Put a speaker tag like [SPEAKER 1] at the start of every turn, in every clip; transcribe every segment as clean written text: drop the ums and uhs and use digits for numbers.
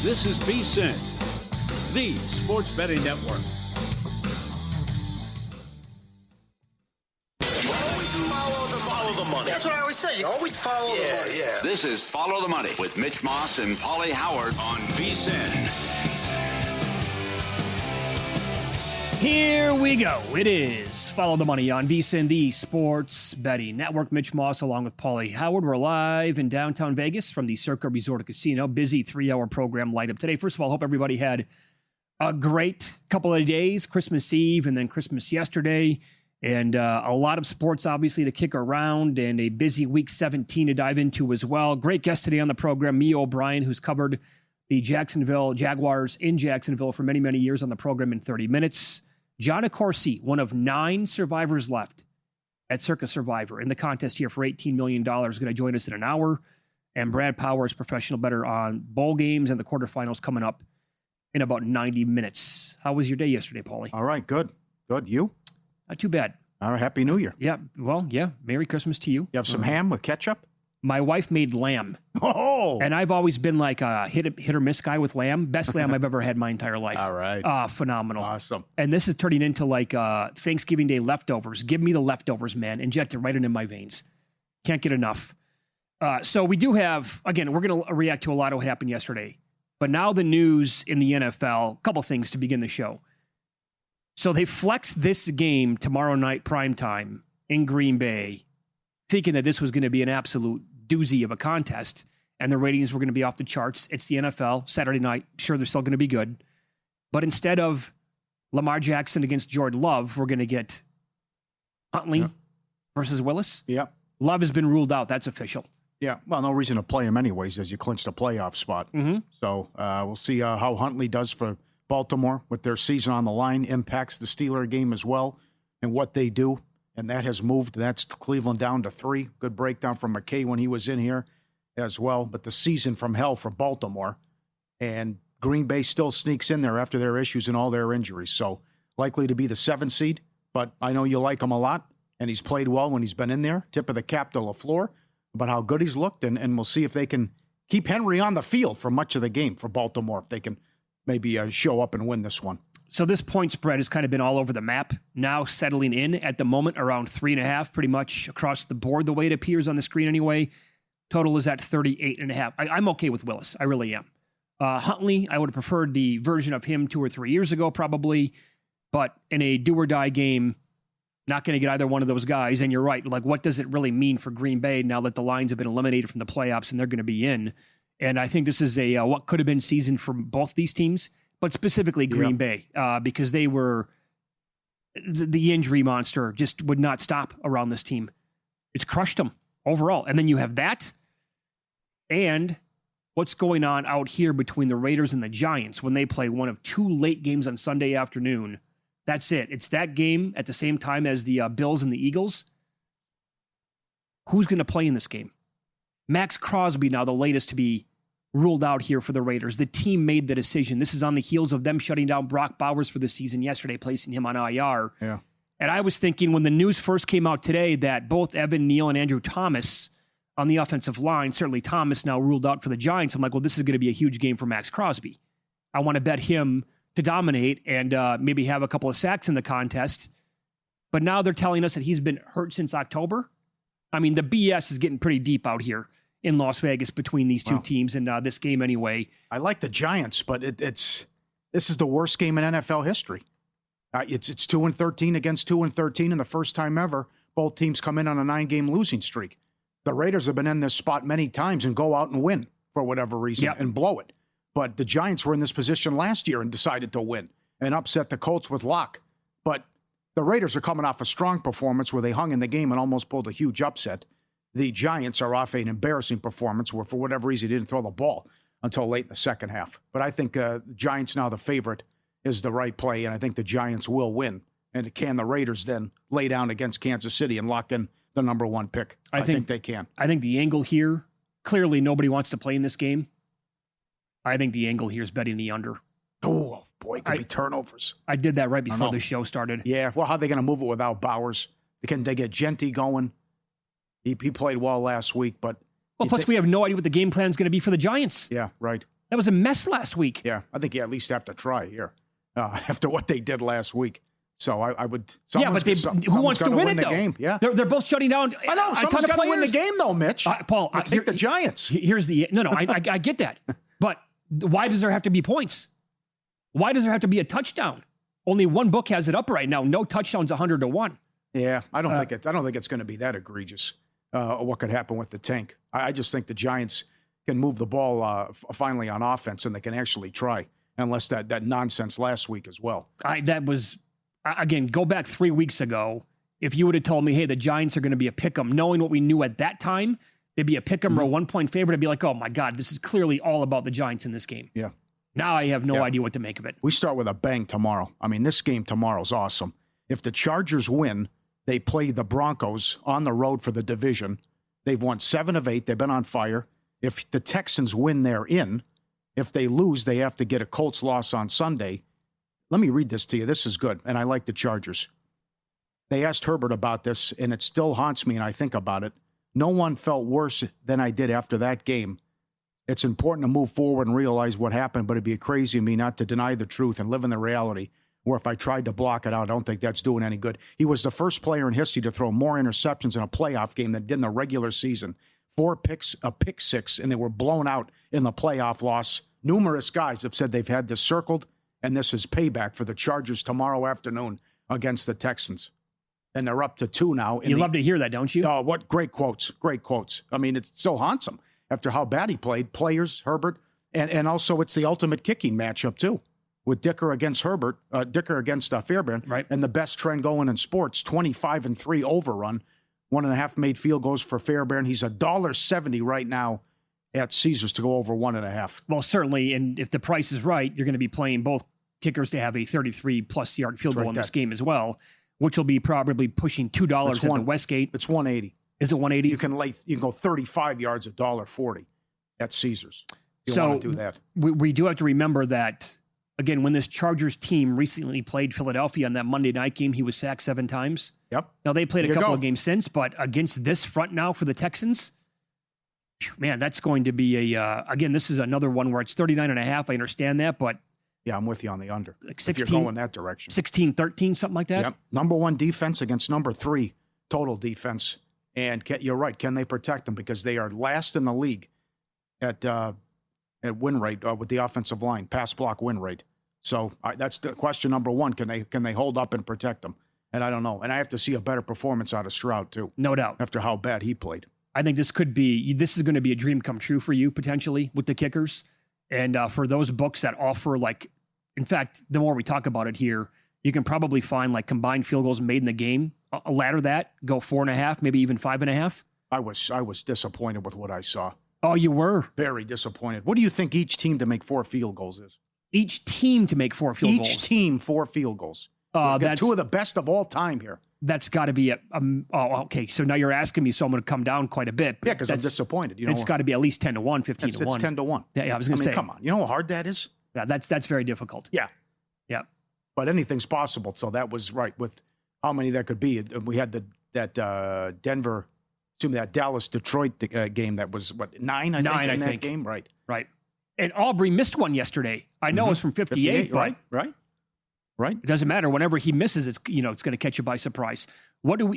[SPEAKER 1] This is VSiN, the sports betting network.
[SPEAKER 2] Follow the money. That's what I always say. You always follow the money. Yeah.
[SPEAKER 3] This is Follow the Money with Mitch Moss and Pauly Howard on VSiN.
[SPEAKER 4] Here we go. It is Follow the Money on VSiN, the sports betting network. Mitch Moss along with Pauly Howard. We're live in downtown Vegas from the Circa Resort and Casino. Busy 3-hour program light up today. First of all, hope everybody had a great couple of days, Christmas Eve and then Christmas yesterday. And a lot of sports, obviously, to kick around and a busy week 17 to dive into as well. Great guest today on the program, Mia O'Brien, who's covered the Jacksonville Jaguars in Jacksonville for many, many years on the program in 30 minutes. John Accorsi, one of 9 survivors left at Circa Survivor in the contest here for $18 million, going to join us in an hour. And Brad Powers, professional bettor on bowl games and the quarterfinals coming up in about 90 minutes. How was your day yesterday, Pauly?
[SPEAKER 5] All right, good. Good. You?
[SPEAKER 4] Not too bad.
[SPEAKER 5] All right, Happy New Year.
[SPEAKER 4] Yeah, well, yeah. Merry Christmas to you.
[SPEAKER 5] You have some ham with ketchup?
[SPEAKER 4] My wife made lamb.
[SPEAKER 5] Oh!
[SPEAKER 4] And I've always been like a hit or miss guy with lamb. Best lamb I've ever had my entire life.
[SPEAKER 5] All right.
[SPEAKER 4] Phenomenal.
[SPEAKER 5] Awesome.
[SPEAKER 4] And this is turning into like Thanksgiving Day leftovers. Give me the leftovers, man. Inject it right into my veins. Can't get enough. So we do have, again, we're going to react to a lot of what happened yesterday. But now the news in the NFL, a couple things to begin the show. So they flexed this game tomorrow night primetime in Green Bay, thinking that this was going to be an absolute doozy of a contest, and the ratings were going to be off the charts. It's the NFL, Saturday night. Sure, they're still going to be good. But instead of Lamar Jackson against Jordan Love, we're going to get Huntley versus Willis.
[SPEAKER 5] Yeah.
[SPEAKER 4] Love has been ruled out. That's official.
[SPEAKER 5] Yeah. Well, no reason to play him anyways as you clinch the playoff spot.
[SPEAKER 4] Mm-hmm.
[SPEAKER 5] So we'll see how Huntley does for Baltimore with their season on the line, impacts the Steeler game as well and what they do. And that has moved. That's Cleveland down to 3. Good breakdown from McKay when he was in here as well. But the season from hell for Baltimore. And Green Bay still sneaks in there after their issues and all their injuries. So likely to be the 7th seed. But I know you like him a lot. And he's played well when he's been in there. Tip of the cap to LaFleur about how good he's looked. And we'll see if they can keep Henry on the field for much of the game for Baltimore. If they can maybe show up and win this one.
[SPEAKER 4] So this point spread has kind of been all over the map, now settling in at the moment around 3.5, pretty much across the board, the way it appears on the screen anyway. Total is at 38.5. I'm okay with Willis. I really am. Huntley, I would have preferred the version of him 2 or 3 years ago probably, but in a do-or-die game, not going to get either one of those guys. And you're right, like what does it really mean for Green Bay now that the lines have been eliminated from the playoffs and they're going to be in? And I think this is a what could have been season for both these teams, but specifically Green Bay, because they were the injury monster just would not stop around this team. It's crushed them overall. And then you have that and what's going on out here between the Raiders and the Giants when they play one of 2 late games on Sunday afternoon. That's it. It's that game at the same time as the Bills and the Eagles. Who's going to play in this game? Max Crosby now the latest to be ruled out here for the Raiders. The team made the decision. This is on the heels of them shutting down Brock Bowers for the season yesterday, placing him on IR.
[SPEAKER 5] Yeah.
[SPEAKER 4] And I was thinking when the news first came out today that both Evan Neal and Andrew Thomas on the offensive line, certainly Thomas now ruled out for the Giants. I'm like, well, this is going to be a huge game for Max Crosby. I want to bet him to dominate and maybe have a couple of sacks in the contest. But now they're telling us that he's been hurt since October. I mean, the BS is getting pretty deep out here in Las Vegas between these two teams and this game anyway.
[SPEAKER 5] I like the Giants, but this is the worst game in NFL history. It's 2-13 against 2-13 and the first time ever both teams come in on a 9-game losing streak. The Raiders have been in this spot many times and go out and win for whatever reason and blow it. But the Giants were in this position last year and decided to win and upset the Colts with Locke. But the Raiders are coming off a strong performance where they hung in the game and almost pulled a huge upset. The Giants are off an embarrassing performance where, for whatever reason, they didn't throw the ball until late in the second half. But I think the Giants now the favorite is the right play, and I think the Giants will win. And can the Raiders then lay down against Kansas City and lock in the number 1 pick? I think they can.
[SPEAKER 4] I think the angle here, clearly nobody wants to play in this game. I think the angle here is betting the under.
[SPEAKER 5] Oh, boy, it could be turnovers.
[SPEAKER 4] I did that right before the show started.
[SPEAKER 5] Yeah, well, how are they going to move it without Bowers? Can they get Genty going? He played well last week, but...
[SPEAKER 4] Well, plus we have no idea what the game plan is going to be for the Giants.
[SPEAKER 5] Yeah, right.
[SPEAKER 4] That was a mess last week.
[SPEAKER 5] Yeah, I think you at least have to try here after what they did last week. So I would.
[SPEAKER 4] Yeah, but who wants to win it, though?
[SPEAKER 5] Game. Yeah,
[SPEAKER 4] they're both shutting down.
[SPEAKER 5] I know. Someone's got to win the game, though, Mitch.
[SPEAKER 4] Paul,
[SPEAKER 5] I take the Giants.
[SPEAKER 4] Here's the no. I get that, but why does there have to be points? Why does there have to be a touchdown? Only one book has it up right now. No touchdowns, 100-1.
[SPEAKER 5] Yeah, I don't think it's going to be that egregious. What could happen with the tank? I just think the Giants can move the ball finally on offense, and they can actually try. Unless that nonsense last week as well.
[SPEAKER 4] That was. Again, go back 3 weeks ago. If you would have told me, hey, the Giants are going to be a pick'em, knowing what we knew at that time, they'd be a pick'em or a 1-point favorite, I'd be like, oh my God, this is clearly all about the Giants in this game.
[SPEAKER 5] Yeah.
[SPEAKER 4] Now I have no idea what to make of it.
[SPEAKER 5] We start with a bang tomorrow. I mean, this game tomorrow is awesome. If the Chargers win, they play the Broncos on the road for the division. They've won 7 of 8. They've been on fire. If the Texans win, they're in. If they lose, they have to get a Colts loss on Sunday. Let me read this to you. This is good, and I like the Chargers. They asked Herbert about this, and it still haunts me, and I think about it. No one felt worse than I did after that game. It's important to move forward and realize what happened, but it'd be crazy of me not to deny the truth and live in the reality, where if I tried to block it out, I don't think that's doing any good. He was the first player in history to throw more interceptions in a playoff game than did in the regular season. 4 picks, a pick 6, and they were blown out in the playoff loss. Numerous guys have said they've had this circled, and this is payback for the Chargers tomorrow afternoon against the Texans. And they're up to 2 now.
[SPEAKER 4] You love to hear that, don't you?
[SPEAKER 5] Oh, what great quotes. Great quotes. I mean, it still haunts him after how bad he played. Players, Herbert, and also it's the ultimate kicking matchup, too, with Dicker against Herbert, Dicker against Fairbairn.
[SPEAKER 4] Right.
[SPEAKER 5] And the best trend going in sports, 25-3 overrun. 1.5 made field goals for Fairbairn. He's $1.70 right now at Caesars to go over 1.5.
[SPEAKER 4] Well, certainly, and if the price is right, you're going to be playing both kickers to have a 33-plus yard field goal in this game as well, which will be probably pushing $2 at the Westgate.
[SPEAKER 5] It's 180.
[SPEAKER 4] Is it 180?
[SPEAKER 5] You can go 35 yards at $1.40 at Caesars. You want to do that.
[SPEAKER 4] We do have to remember that, again, when this Chargers team recently played Philadelphia on that Monday night game, he was sacked 7 times.
[SPEAKER 5] Yep.
[SPEAKER 4] Now, they played a couple of games since, but against this front now for the Texans, man, that's going to be again, this is another one where it's 39.5. I understand that, but
[SPEAKER 5] yeah, I'm with you on the under.
[SPEAKER 4] Like 16,
[SPEAKER 5] if you're going that direction.
[SPEAKER 4] 16-13, something like that.
[SPEAKER 5] Yep. Number 1 defense against number 3 total defense. And you're right. Can they protect them? Because they are last in the league at win rate with the offensive line, pass block win rate. So that's the question number 1. Can they hold up and protect them? And I don't know. And I have to see a better performance out of Stroud, too.
[SPEAKER 4] No doubt.
[SPEAKER 5] After how bad he played.
[SPEAKER 4] I think this is going to be a dream come true for you, potentially, with the kickers. And for those books that offer, in fact, the more we talk about it here, you can probably find combined field goals made in the game, ladder that, go 4.5, maybe even 5.5. I
[SPEAKER 5] was disappointed with what I saw.
[SPEAKER 4] Oh, you were?
[SPEAKER 5] Very disappointed. What do you think each team to make 4 field goals is?
[SPEAKER 4] Each team to make 4 field goals?
[SPEAKER 5] Each team 4 field goals. That's 2 of the best of all time here. That's got to be
[SPEAKER 4] okay. So now you're asking me, so I'm going to come down quite a bit.
[SPEAKER 5] Yeah, because I'm disappointed.
[SPEAKER 4] It's got to be at least 10-1, 15-1. It's
[SPEAKER 5] 10-1.
[SPEAKER 4] Yeah, I was going to say.
[SPEAKER 5] Come on. You know how hard that is?
[SPEAKER 4] Yeah, that's very difficult.
[SPEAKER 5] Yeah.
[SPEAKER 4] Yeah.
[SPEAKER 5] But anything's possible. So that was right with how many that could be. We had that Dallas-Detroit game that was, 9, I think, that game? Right.
[SPEAKER 4] Right. And Aubrey missed one yesterday. I know it was from 58, but
[SPEAKER 5] right.
[SPEAKER 4] It doesn't matter. Whenever he misses, it's going to catch you by surprise.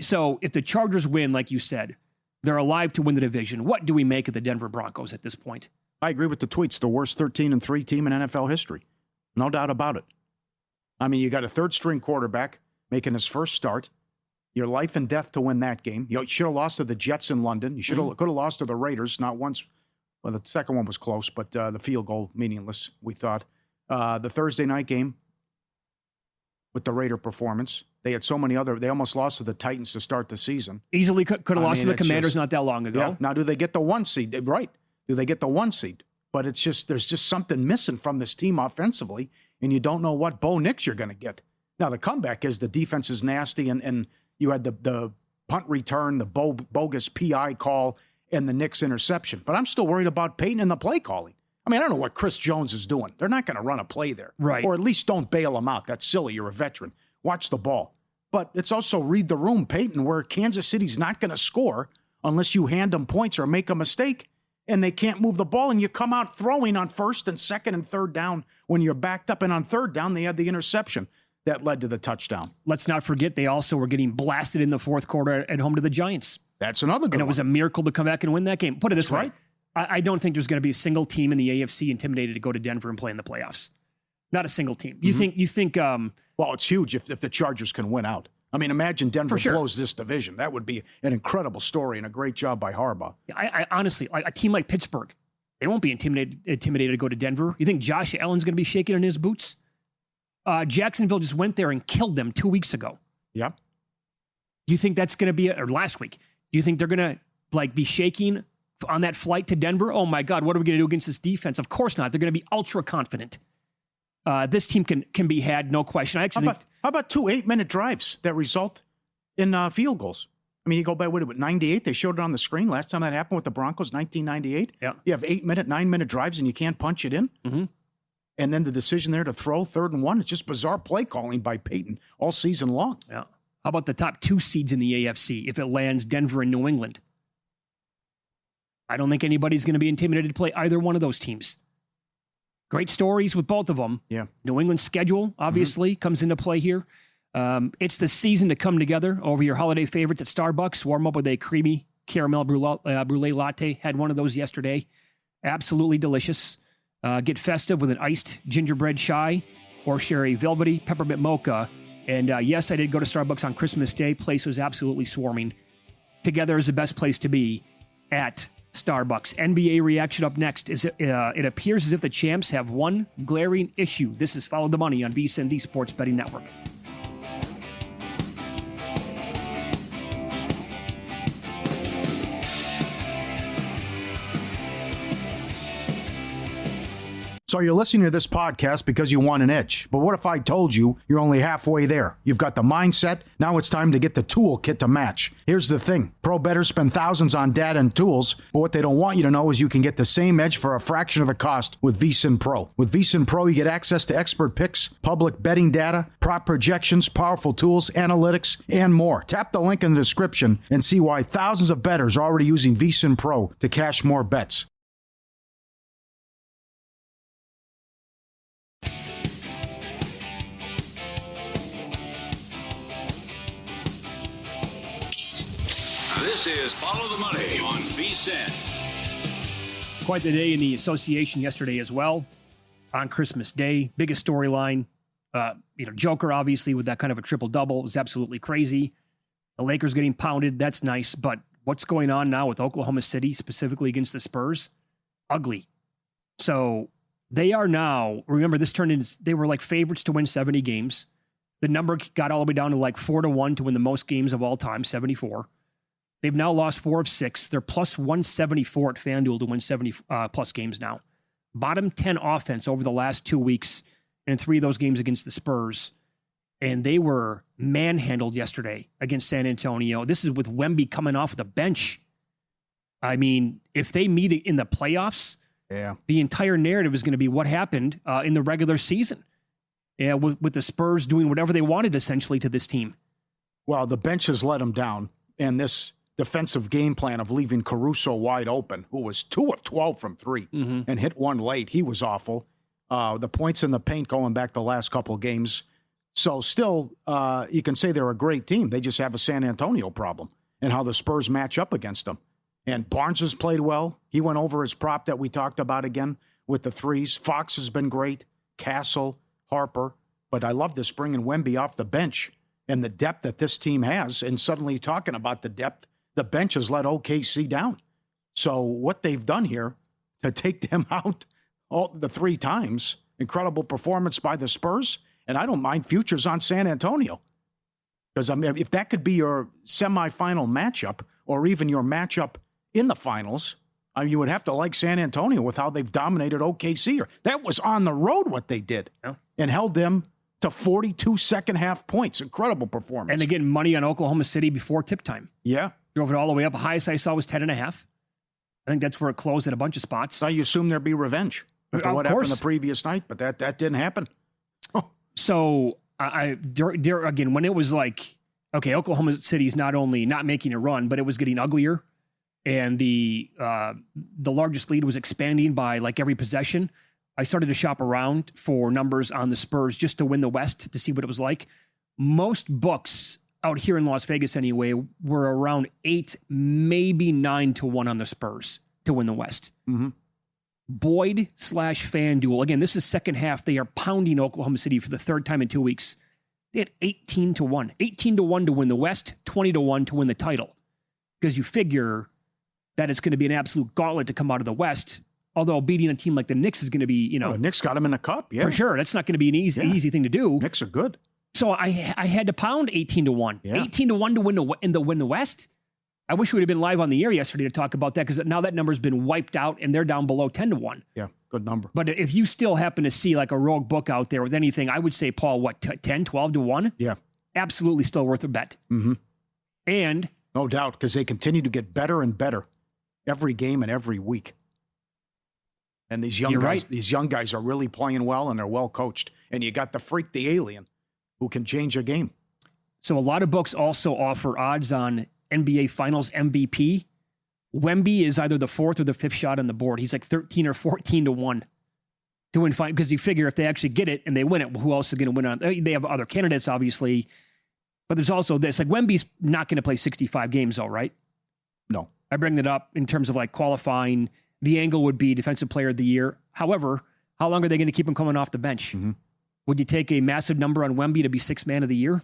[SPEAKER 4] So if the Chargers win, like you said, they're alive to win the division. What do we make of the Denver Broncos at this point?
[SPEAKER 5] I agree with the tweets. The worst 13-3 team in NFL history. No doubt about it. I mean, you got a third-string quarterback making his first start. Your life and death to win that game. You should have lost to the Jets in London. You could have lost to the Raiders, not once. Well, the second one was close, but the field goal meaningless, we thought. The Thursday night game with the Raider performance. They had so many they almost lost to the Titans to start the season.
[SPEAKER 4] Easily could have lost to the Commanders not that long ago.
[SPEAKER 5] Yeah. Now, do they get the 1 seed? Right. Do they get the 1 seed? But there's just something missing from this team offensively, and you don't know what Bo Nix you're going to get. Now, the comeback is the defense is nasty, and you had the punt return, the bogus PI call, and the Nix interception. But I'm still worried about Peyton and the play calling. I mean, I don't know what Chris Jones is doing. They're not going to run a play there.
[SPEAKER 4] Right.
[SPEAKER 5] Or at least don't bail him out. That's silly. You're a veteran. Watch the ball. But it's also read the room, Peyton, where Kansas City's not going to score unless you hand them points or make a mistake. and they can't move the ball, and you come out throwing on first and second and third down when you're backed up, and on third down they had the interception that led to the touchdown.
[SPEAKER 4] Let's not forget they also were getting blasted in the fourth quarter at home to the Giants.
[SPEAKER 5] That's another good one.
[SPEAKER 4] And it was a miracle to come back and win that game. Put it this way. I don't think there's going to be a single team in the AFC intimidated to go to Denver and play in the playoffs. Not a single team. You think
[SPEAKER 5] well, it's huge if the Chargers can win out. I mean, imagine Denver blows this division. That would be an incredible story and a great job by Harbaugh.
[SPEAKER 4] I honestly, like a team like Pittsburgh, they won't be intimidated to go to Denver. You think Josh Allen's going to be shaking in his boots? Jacksonville just went there and killed them 2 weeks ago.
[SPEAKER 5] Yeah.
[SPEAKER 4] Do you think that's going to be, or last week, do you think they're going to be shaking on that flight to Denver? Oh my God, what are we going to do against this defense? Of course not. They're going to be ultra confident. This team can be had, no question.
[SPEAKER 5] How about 2 8-minute drives that result in field goals? I mean, you go by, what, 98? They showed it on the screen last time that happened with the Broncos, 1998.
[SPEAKER 4] Yeah.
[SPEAKER 5] You have 8-minute, 9-minute drives, and you can't punch it in.
[SPEAKER 4] Mm-hmm.
[SPEAKER 5] And then the decision there to throw 3rd and 1. It's just bizarre play calling by Peyton all season long.
[SPEAKER 4] Yeah. How about the top 2 seeds in the AFC if it lands Denver and New England? I don't think anybody's going to be intimidated to play either one of those teams. Great stories with both of them.
[SPEAKER 5] Yeah.
[SPEAKER 4] New England's schedule, obviously, comes into play here. It's the season to come together over your holiday favorites at Starbucks. Warm up with a creamy caramel brulee latte. Had one of those yesterday. Absolutely delicious. Get festive with an iced gingerbread chai or share a velvety peppermint mocha. And yes, I did go to Starbucks on Christmas Day. Place was absolutely swarming. Together is the best place to be at Starbucks. NBA reaction up next. It appears as if the champs have one glaring issue. This is Follow the Money on VSiN, the Sports Betting Network.
[SPEAKER 5] So you're listening to this podcast because you want an edge. But what if I told you you're only halfway there? You've got the mindset. Now it's time to get the toolkit to match. Here's the thing. Pro bettors spend thousands on data and tools, but what they don't want you to know is you can get the same edge for a fraction of the cost with VSiN Pro. With VSiN Pro, you get access to expert picks, public betting data, prop projections, powerful tools, analytics, and more. Tap the link in the description and see why thousands of bettors are already using VSiN Pro to cash more bets.
[SPEAKER 3] This is Follow the Money on VSiN.
[SPEAKER 4] Quite the day in the association yesterday as well. On Christmas Day, biggest storyline. Joker, obviously, with that kind of a triple-double is absolutely crazy. The Lakers getting pounded, that's nice. But what's going on now with Oklahoma City, specifically against the Spurs? Ugly. So they are now, remember, this turned into, they were like favorites to win 70 games. The number got all the way down to like 4-1 to win the most games of all time, 74. They've now lost 4 of 6. They're plus 174 at FanDuel to win 70 plus games now. Bottom 10 offense over the last 2 weeks and 3 of those games against the Spurs. And they were manhandled yesterday against San Antonio. This is with Wemby coming off the bench. I mean, if they meet in the playoffs, the entire narrative is going to be what happened in the regular season. Yeah, with the Spurs doing whatever they wanted essentially to this team.
[SPEAKER 5] Well, the bench has let them down. And this defensive game plan of leaving Caruso wide open, who was 2 of 12 from 3 and hit 1 late. He was awful. The points in the paint going back the last couple of games. So still, you can say they're a great team. They just have a San Antonio problem and how the Spurs match up against them. And Barnes has played well. He went over his prop that we talked about again with the threes. Fox has been great. Castle, Harper. But I love this bringing Wemby off the bench and the depth that this team has. And suddenly talking about the depth, the bench has let OKC down. So what they've done here to take them out all the 3 times, incredible performance by the Spurs. And I don't mind futures on San Antonio. Because, I mean, if that could be your semifinal matchup or even your matchup in the finals, I mean, you would have to like San Antonio with how they've dominated OKC. That was on the road what they did and held them to 42 second-half points. Incredible performance.
[SPEAKER 4] And again, money on Oklahoma City before tip time.
[SPEAKER 5] Yeah.
[SPEAKER 4] Drove it all the way up. The highest I saw was 10.5. I think that's where it closed at a bunch of spots.
[SPEAKER 5] So you assume there'd be revenge after what happened the previous night, but that didn't happen.
[SPEAKER 4] So, there again, when it was like, okay, Oklahoma City's not only not making a run, but it was getting uglier. and the largest lead was expanding by like every possession, I started to shop around for numbers on the Spurs just to win the West to see what it was like. Most books out here in Las Vegas anyway were around 8, maybe 9 to 1 on the Spurs to win the West.
[SPEAKER 5] Mm-hmm.
[SPEAKER 4] Boyd/FanDuel. Again, this is second half. They are pounding Oklahoma City for the third time in 2 weeks. They had 18 to 1. 18 to 1 to win the West, 20 to 1 to win the title. Because you figure that it's going to be an absolute gauntlet to come out of the West. Although beating a team like the Knicks is going to be,
[SPEAKER 5] Knicks got them in the cup, yeah.
[SPEAKER 4] For sure. That's not going to be an easy thing to do.
[SPEAKER 5] Knicks are good.
[SPEAKER 4] So I had to pound 18 to 1.
[SPEAKER 5] Yeah.
[SPEAKER 4] 18 to 1 to win the West. I wish we would have been live on the air yesterday to talk about that, because now that number's been wiped out and they're down below 10 to 1.
[SPEAKER 5] Yeah, good number.
[SPEAKER 4] But if you still happen to see like a rogue book out there with anything, I would say, Paul, 10, 12 to 1?
[SPEAKER 5] Yeah.
[SPEAKER 4] Absolutely still worth a bet.
[SPEAKER 5] Mm-hmm.
[SPEAKER 4] And
[SPEAKER 5] no doubt, because they continue to get better and better every game and every week. And these young guys are really playing well, and they're well coached. And you got the freak, the alien, who can change a game.
[SPEAKER 4] So a lot of books also offer odds on NBA Finals MVP. Wemby is either the 4th or the 5th shot on the board. He's like 13 or 14 to 1 to win, because you figure if they actually get it and they win it, well, who else is going to win on? They have other candidates, obviously, but there's also this. Like, Wemby's not going to play 65 games, though, right?
[SPEAKER 5] No.
[SPEAKER 4] I bring that up in terms of like qualifying. The angle would be Defensive Player of the Year. However, how long are they going to keep him coming off the bench?
[SPEAKER 5] Mm-hmm.
[SPEAKER 4] Would you take a massive number on Wemby to be 6th man of the year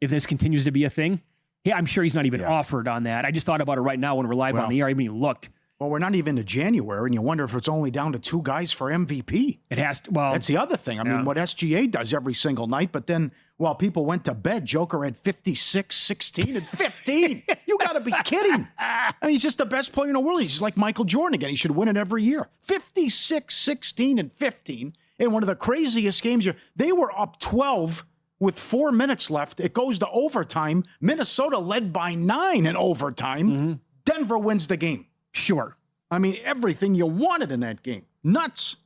[SPEAKER 4] if this continues to be a thing? Yeah, I'm sure he's not even offered on that. I just thought about it right now when we're live on the air. I haven't even looked.
[SPEAKER 5] Well, we're not even to January, and you wonder if it's only down to 2 guys for MVP.
[SPEAKER 4] It has to. Well,
[SPEAKER 5] that's the other thing. I mean, what SGA does every single night, but then while people went to bed, Joker had 56, 16, and 15. You got to be kidding. I mean, he's just the best player in the world. He's just like Michael Jordan again. He should win it every year. 56, 16, and 15 in one of the craziest games. They were up 12 with 4 minutes left. It goes to overtime. Minnesota led by 9 in overtime. Mm-hmm. Denver wins the game.
[SPEAKER 4] Sure.
[SPEAKER 5] I mean, everything you wanted in that game. Nuts.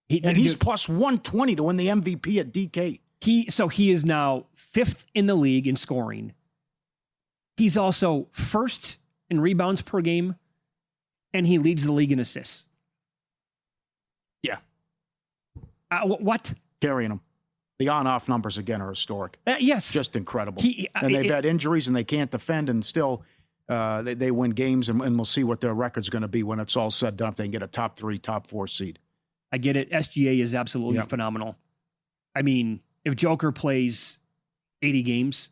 [SPEAKER 5] He's plus 120 to win the MVP at DK.
[SPEAKER 4] He is now 5th in the league in scoring. He's also 1st in rebounds per game, and he leads the league in assists.
[SPEAKER 5] Yeah.
[SPEAKER 4] What?
[SPEAKER 5] Carrying him. The on-off numbers, again, are historic.
[SPEAKER 4] Yes.
[SPEAKER 5] Just incredible. And they've had injuries, and they can't defend, and still they win games, and we'll see what their record's going to be when it's all said and done, if they can get a top 3, top 4 seed.
[SPEAKER 4] I get it. SGA is absolutely phenomenal. I mean, if Joker plays 80 games,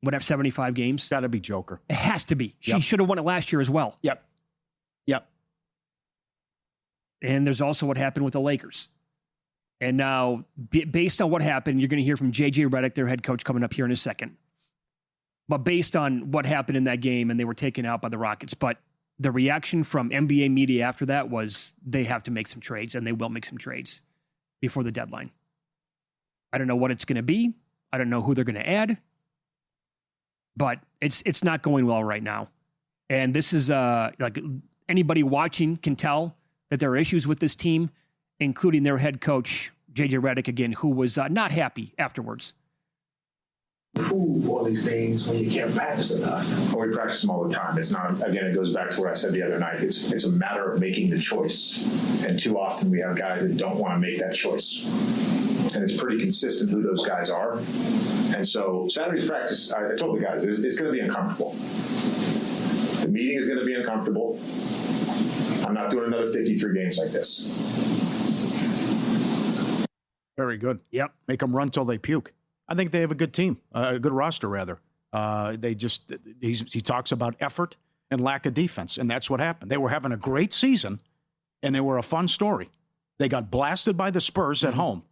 [SPEAKER 4] whatever, 75 games.
[SPEAKER 5] Got to be Joker.
[SPEAKER 4] It has to be. She should have won it last year as well.
[SPEAKER 5] Yep.
[SPEAKER 4] And there's also what happened with the Lakers. And now, based on what happened, you're going to hear from J.J. Redick, their head coach, coming up here in a second. But based on what happened in that game, and they were taken out by the Rockets, but the reaction from NBA media after that was they have to make some trades, and they will make some trades before the deadline. I don't know what it's going to be. I don't know who they're going to add. But it's not going well right now. And this is, like, anybody watching can tell that there are issues with this team, including their head coach, J.J. Redick, again, who was not happy afterwards.
[SPEAKER 6] Prove all these things when you can't practice enough.
[SPEAKER 7] Well, we practice them all the time. It's not, again, it goes back to what I said the other night. It's a matter of making the choice. And too often we have guys that don't want to make that choice. And it's pretty consistent who those guys are. And so Saturday's practice, I told the guys, it's going to be uncomfortable. The meeting is going to be uncomfortable. I'm not doing another 53 games like this.
[SPEAKER 5] Very good.
[SPEAKER 4] Yep.
[SPEAKER 5] Make them run till they puke. I think they have a good team, a good roster, rather. He talks about effort and lack of defense, and that's what happened. They were having a great season, and they were a fun story. They got blasted by the Spurs at home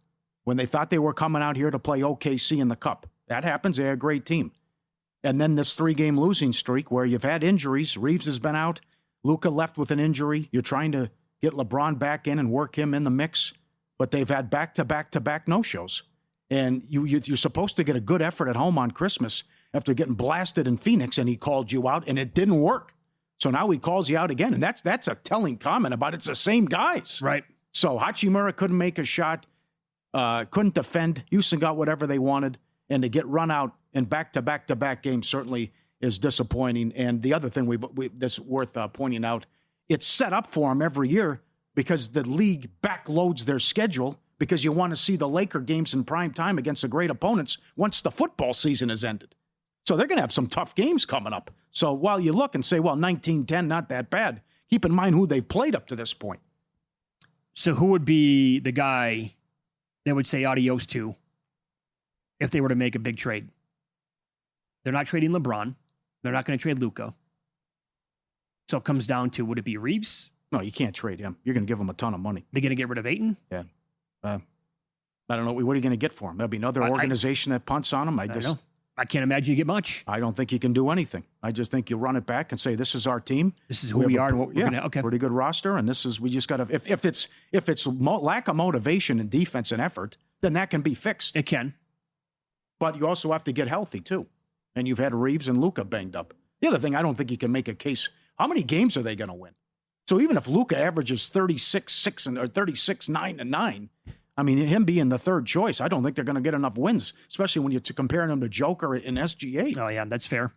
[SPEAKER 5] when they thought they were coming out here to play OKC in the Cup. That happens. They're a great team. And then this 3-game losing streak where you've had injuries. Reeves has been out. Luka left with an injury. You're trying to get LeBron back in and work him in the mix, but they've had back-to-back-to-back no-shows. And you're supposed to get a good effort at home on Christmas after getting blasted in Phoenix, and he called you out, and it didn't work. So now he calls you out again, and that's a telling comment about it's the same guys.
[SPEAKER 4] Right.
[SPEAKER 5] So Hachimura couldn't make a shot, couldn't defend. Houston got whatever they wanted, and to get run out in back-to-back-to-back games certainly is disappointing. And the other thing that's worth pointing out, it's set up for them every year because the league backloads their schedule because you want to see the Laker games in prime time against the great opponents once the football season has ended. So they're going to have some tough games coming up. So while you look and say, well, 19-10, not that bad, keep in mind who they've played up to this point.
[SPEAKER 4] So who would be the guy that would say adios to if they were to make a big trade? They're not trading LeBron. They're not going to trade Luka. So it comes down to, would it be Reeves?
[SPEAKER 5] No, you can't trade him. You're going to give him a ton of money.
[SPEAKER 4] They're going to get rid of Ayton?
[SPEAKER 5] Yeah. I don't know. What are you going to get for him? There'll be another organization that punts on him. I don't know.
[SPEAKER 4] I can't imagine you get much.
[SPEAKER 5] I don't think you can do anything. I just think you run it back and say, this is our team.
[SPEAKER 4] This is who we are. And what we're gonna, okay.
[SPEAKER 5] Pretty good roster. And we just got to, if it's lack of motivation and defense and effort, then that can be fixed.
[SPEAKER 4] It can.
[SPEAKER 5] But you also have to get healthy too. And you've had Reeves and Luka banged up. The other thing, I don't think you can make a case. How many games are they going to win? So even if Luka averages 36-6 or 36-9-9, I mean, him being the third choice, I don't think they're going to get enough wins, especially when you're comparing him to Joker in SGA.
[SPEAKER 4] Oh, yeah, that's fair.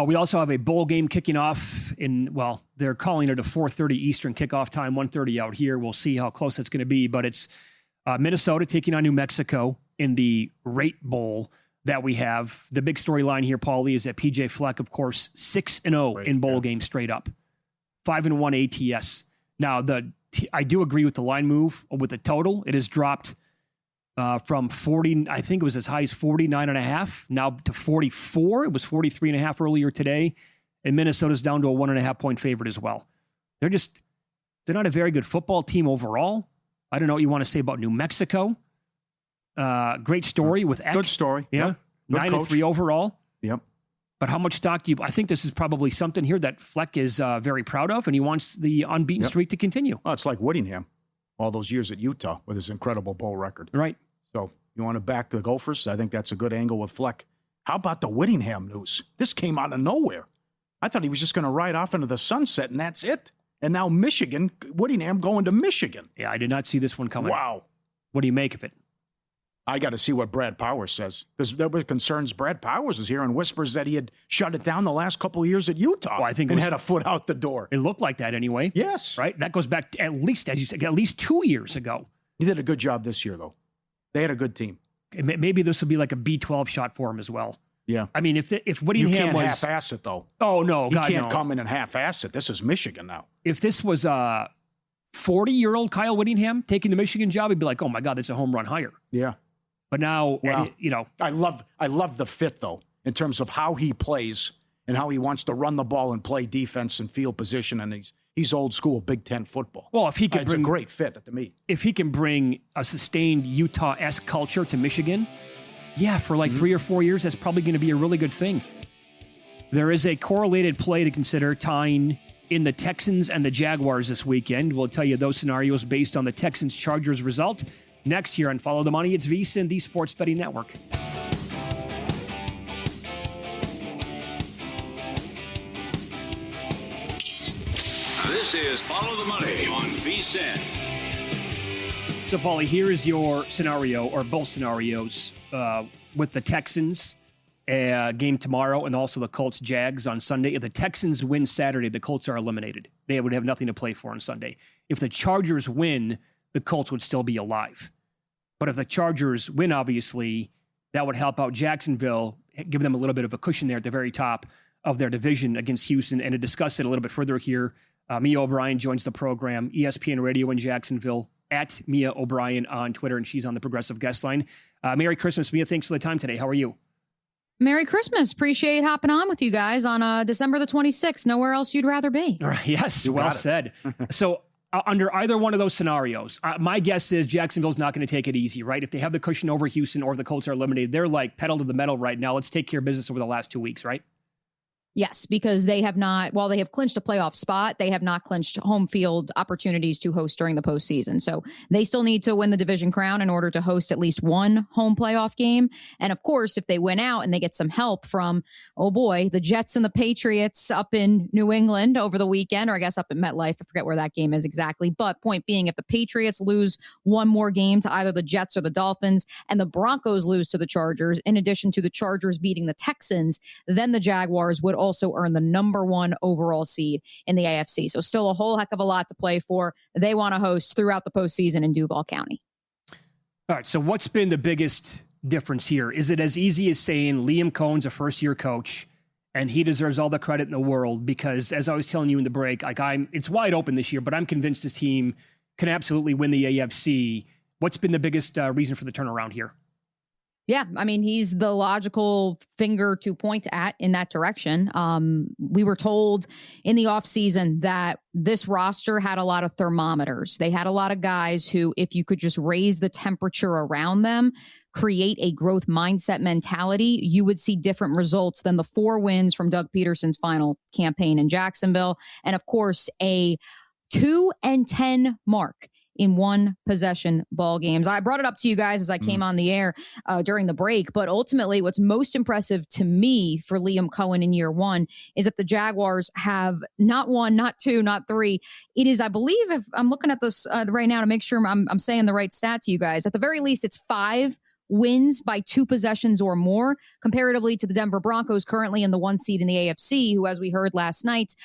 [SPEAKER 4] We also have a bowl game kicking off they're calling it a 4:30 Eastern kickoff time, 1:30 out here. We'll see how close it's going to be, but it's Minnesota taking on New Mexico in the Rate Bowl that we have. The big storyline here, Pauly, is that PJ Fleck, of course, 6-0 in bowl games straight up, 5-1 ATS. Now, I do agree with the line move with the total. It has dropped from 40, I think it was as high as 49.5, now to 44. It was 43.5 earlier today. And Minnesota's down to a 1.5 point favorite as well. They're not a very good football team overall. I don't know what you want to say about New Mexico. Great story with Eck.
[SPEAKER 5] Good story.
[SPEAKER 4] Yeah. Yep. 9-3 overall.
[SPEAKER 5] Yep.
[SPEAKER 4] But how much stock I think this is probably something here that Fleck is very proud of, and he wants the unbeaten streak to continue.
[SPEAKER 5] Well, it's like Whittingham, all those years at Utah with his incredible bowl record.
[SPEAKER 4] Right.
[SPEAKER 5] So you want to back the Gophers? I think that's a good angle with Fleck. How about the Whittingham news? This came out of nowhere. I thought he was just going to ride off into the sunset, and that's it. And now Whittingham going to Michigan.
[SPEAKER 4] Yeah, I did not see this one coming.
[SPEAKER 5] Wow.
[SPEAKER 4] What do you make of it?
[SPEAKER 5] I got to see what Brad Powers says, because there were concerns. Brad Powers was hearing whispers that he had shut it down the last couple of years at Utah.
[SPEAKER 4] Well, I think
[SPEAKER 5] had a foot out the door.
[SPEAKER 4] It looked like that anyway.
[SPEAKER 5] Yes.
[SPEAKER 4] Right? That goes back to at least, as you said, at least 2 years ago.
[SPEAKER 5] He did a good job this year, though. They had a good team.
[SPEAKER 4] Maybe this will be like a B12 shot for him as well.
[SPEAKER 5] Yeah.
[SPEAKER 4] I mean, if Whittingham
[SPEAKER 5] you can't
[SPEAKER 4] was...
[SPEAKER 5] half-ass it, though.
[SPEAKER 4] Oh, no.
[SPEAKER 5] You can't come in and half-ass it. This is Michigan now.
[SPEAKER 4] If this was 40-year-old Kyle Whittingham taking the Michigan job, he'd be like, oh, my God, that's a home run hire.
[SPEAKER 5] Yeah.
[SPEAKER 4] But now,
[SPEAKER 5] I love the fit, though, in terms of how he plays and how he wants to run the ball and play defense and field position. And he's old school Big Ten football.
[SPEAKER 4] Well, if he can
[SPEAKER 5] it's a great fit to me.
[SPEAKER 4] If he can bring a sustained Utah-esque culture to Michigan, yeah, for like 3 or 4 years, that's probably going to be a really good thing. There is a correlated play to consider tying in the Texans and the Jaguars this weekend. We'll tell you those scenarios based on the Texans-Chargers result. Next year on Follow the Money, it's VSiN, the Sports Betting Network.
[SPEAKER 3] This is Follow the Money on VSiN.
[SPEAKER 4] So, Pauly, here is your scenario, or both scenarios, with the Texans game tomorrow and also the Colts-Jags on Sunday. If the Texans win Saturday, the Colts are eliminated. They would have nothing to play for on Sunday. If the Chargers win, the Colts would still be alive. But if the Chargers win, obviously, that would help out Jacksonville, give them a little bit of a cushion there at the very top of their division against Houston. And to discuss it a little bit further here, Mia O'Brien joins the program, ESPN Radio in Jacksonville, at Mia O'Brien on Twitter, and she's on the Progressive Guest Line. Merry Christmas, Mia. Thanks for the time today. How are you?
[SPEAKER 8] Merry Christmas. Appreciate hopping on with you guys on December the 26th. Nowhere else you'd rather be.
[SPEAKER 4] All right, yes, well said. So under either one of those scenarios, my guess is Jacksonville's not going to take it easy, right? If they have the cushion over Houston or if the Colts are eliminated, they're like pedal to the metal right now. Let's take care of business over the last 2 weeks, right?
[SPEAKER 8] Yes, because they have not, while they have clinched a playoff spot, they have not clinched home field opportunities to host during the postseason. So they still need to win the division crown in order to host at least one home playoff game. And of course, if they win out and they get some help from, oh boy, the Jets and the Patriots up in New England over the weekend, or I guess up at MetLife, I forget where that game is exactly. But point being, if the Patriots lose one more game to either the Jets or the Dolphins and the Broncos lose to the Chargers, in addition to the Chargers beating the Texans, then the Jaguars would also earn the number 1 overall seed in the AFC. So still a whole heck of a lot to play for. They want to host throughout the postseason in Duval County.
[SPEAKER 4] All right, so what's been the biggest difference here? Is it as easy as saying Liam Cohen's a first-year coach and he deserves all the credit in the world? Because as I was telling you in the break, it's wide open this year, but I'm convinced this team can absolutely win the AFC. What's been the biggest reason for the turnaround here?
[SPEAKER 8] Yeah, I mean, he's the logical finger to point at in that direction. We were told in the offseason that this roster had a lot of thermometers. They had a lot of guys who, if you could just raise the temperature around them, create a growth mindset mentality, you would see different results than the 4 wins from Doug Peterson's final campaign in Jacksonville. And of course, a 2-10 mark in 1 possession ball games. I brought it up to you guys as I came on the air during the break, but ultimately what's most impressive to me for Liam Cohen in year 1 is that the Jaguars have not 1, not 2, not 3. It is, I believe, if I'm looking at this right now to make sure I'm saying the right stat to you guys, at the very least, it's 5 wins by 2 possessions or more, comparatively to the Denver Broncos, currently in the 1 seed in the AFC, who, as we heard last night,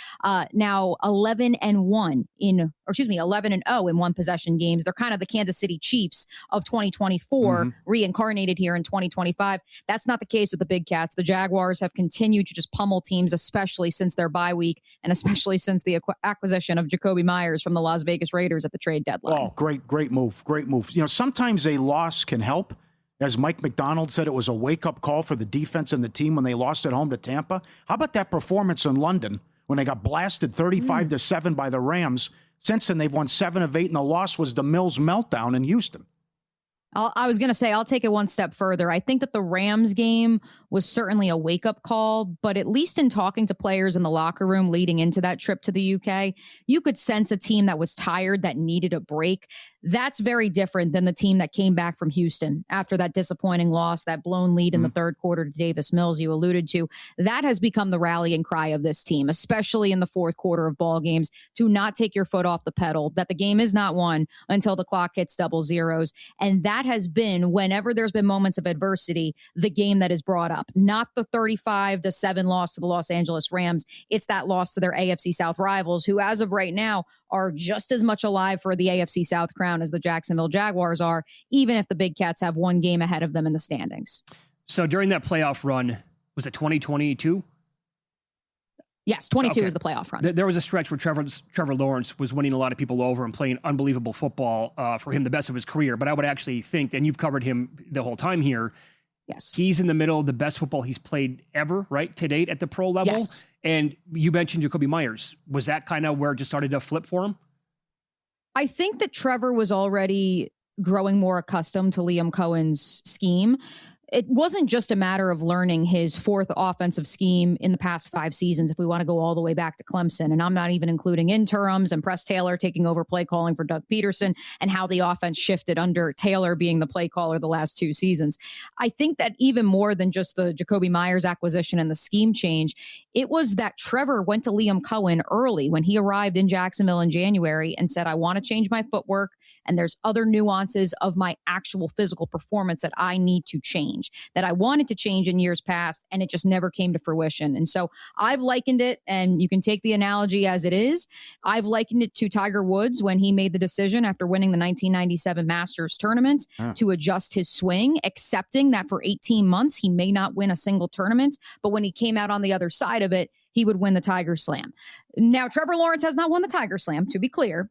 [SPEAKER 8] now 11-0 in 1 possession games. They're kind of the Kansas City Chiefs of 2024, reincarnated here in 2025. That's not the case with the Big Cats. The Jaguars have continued to just pummel teams, especially since their bye week and especially since the acquisition of Jacoby Myers from the Las Vegas Raiders at the trade deadline.
[SPEAKER 5] Oh, great move. You know, sometimes a loss can help. As Mike McDonald said, it was a wake-up call for the defense and the team when they lost at home to Tampa. How about that performance in London when they got blasted 35-7 by the Rams? Since then, they've won 7 of 8, and the loss was the Mills meltdown in Houston.
[SPEAKER 8] I was going to say, I'll take it one step further. I think that the Rams game was certainly a wake-up call, but at least in talking to players in the locker room leading into that trip to the UK, you could sense a team that was tired, that needed a break. That's very different than the team that came back from Houston after that disappointing loss, that blown lead in the third quarter to Davis Mills you alluded to. That has become the rallying cry of this team, especially in the fourth quarter of ball games, to not take your foot off the pedal, that the game is not won until the clock hits double zeros. And that has been, whenever there's been moments of adversity, the game that is brought up, not the 35-7 loss to the Los Angeles Rams. It's that loss to their AFC South rivals, who as of right now are just as much alive for the AFC South crown as the Jacksonville Jaguars are, even if the Big Cats have 1 game ahead of them in the standings.
[SPEAKER 4] So during that playoff run, was it 2022?
[SPEAKER 8] Yes, 22 is the playoff run.
[SPEAKER 4] There was a stretch where Trevor Lawrence was winning a lot of people over and playing unbelievable football, for him, the best of his career. But I would actually think, and you've covered him the whole time here,
[SPEAKER 8] yes,
[SPEAKER 4] he's in the middle of the best football he's played ever, right, to date at the pro level.
[SPEAKER 8] Yes.
[SPEAKER 4] And you mentioned Jacoby Myers. Was that kind of where it just started to flip for him?
[SPEAKER 8] I think that Trevor was already growing more accustomed to Liam Cohen's scheme. It wasn't just a matter of learning his 4th offensive scheme in the past 5 seasons, if we want to go all the way back to Clemson. And I'm not even including interims and Press Taylor taking over play calling for Doug Peterson and how the offense shifted under Taylor being the play caller the last 2 seasons. I think that even more than just the Jacoby Myers acquisition and the scheme change, it was that Trevor went to Liam Cohen early when he arrived in Jacksonville in January and said, I want to change my footwork, and there's other nuances of my actual physical performance that I need to change, that I wanted to change in years past, and it just never came to fruition. And so I've likened it, and you can take the analogy as it is, I've likened it to Tiger Woods when he made the decision after winning the 1997 Masters tournament to adjust his swing, accepting that for 18 months he may not win a single tournament, but when he came out on the other side of it, he would win the Tiger Slam. Now, Trevor Lawrence has not won the Tiger Slam, to be clear.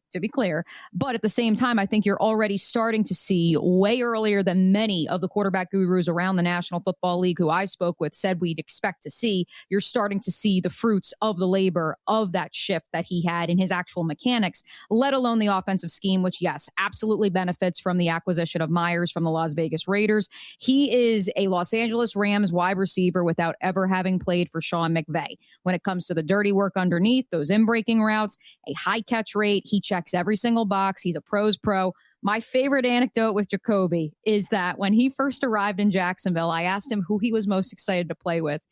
[SPEAKER 8] But at the same time, I think you're already starting to see way earlier than many of the quarterback gurus around the National Football League who I spoke with said we'd expect to see. You're starting to see the fruits of the labor of that shift that he had in his actual mechanics, let alone the offensive scheme, which, yes, absolutely benefits from the acquisition of Myers from the Las Vegas Raiders. He is a Los Angeles Rams wide receiver without ever having played for Sean McVay. When it comes to the dirty work underneath, those in-breaking routes, a high catch rate, he checks every single box. He's a pro's pro. My favorite anecdote with Jacoby is that when he first arrived in Jacksonville, I asked him who he was most excited to play with.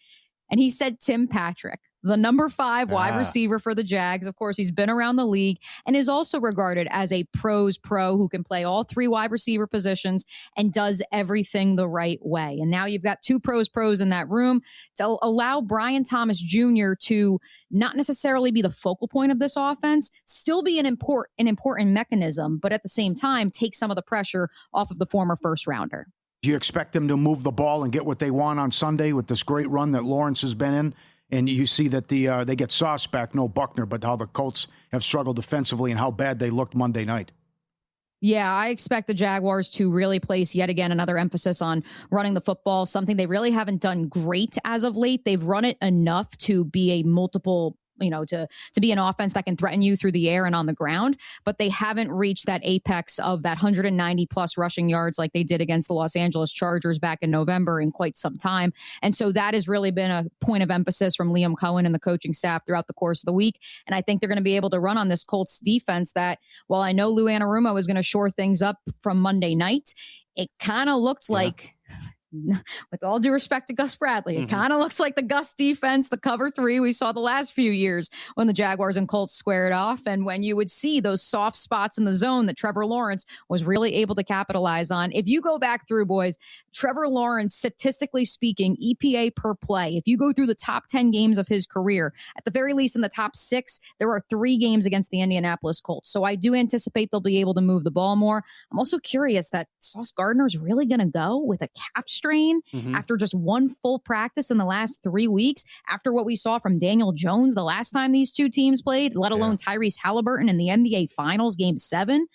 [SPEAKER 8] And he said Tim Patrick. the number 5 wide receiver for the Jags. Of course, he's been around the league and is also regarded as a pros pro who can play all 3 wide receiver positions and does everything the right way. And now you've got 2 pros in that room to allow Brian Thomas Jr. to not necessarily be the focal point of this offense, still be an important mechanism, but at the same time, take some of the pressure off of the former first rounder.
[SPEAKER 5] Do you expect them to move the ball and get what they want on Sunday with this great run that Lawrence has been in? And you see that they get Sauce back, no Buckner, but how the Colts have struggled defensively and how bad they looked Monday night.
[SPEAKER 8] Yeah, I expect the Jaguars to really place yet again another emphasis on running the football, something they really haven't done great as of late. They've run it enough to be a multiple, to be an offense that can threaten you through the air and on the ground, but they haven't reached that apex of that 190 plus rushing yards like they did against the Los Angeles Chargers back in November in quite some time. And so that has really been a point of emphasis from Liam Cohen and the coaching staff throughout the course of the week. And I think they're going to be able to run on this Colts defense that, while I know Lou Anarumo is going to shore things up from Monday night, it kind of looked like, with all due respect to Gus Bradley, it kind of looks like the Gus defense, the cover 3 we saw the last few years when the Jaguars and Colts squared off, and when you would see those soft spots in the zone that Trevor Lawrence was really able to capitalize on. If you go back through, boys, Trevor Lawrence, statistically speaking, EPA per play, if you go through the top 10 games of his career, at the very least in the top 6, there are 3 games against the Indianapolis Colts. So I do anticipate they'll be able to move the ball more. I'm also curious that Sauce Gardner is really going to go with a calf strain after just 1 full practice in the last 3 weeks, after what we saw from Daniel Jones the last time these 2 teams played, let alone Tyrese Halliburton in the NBA Finals Game 7.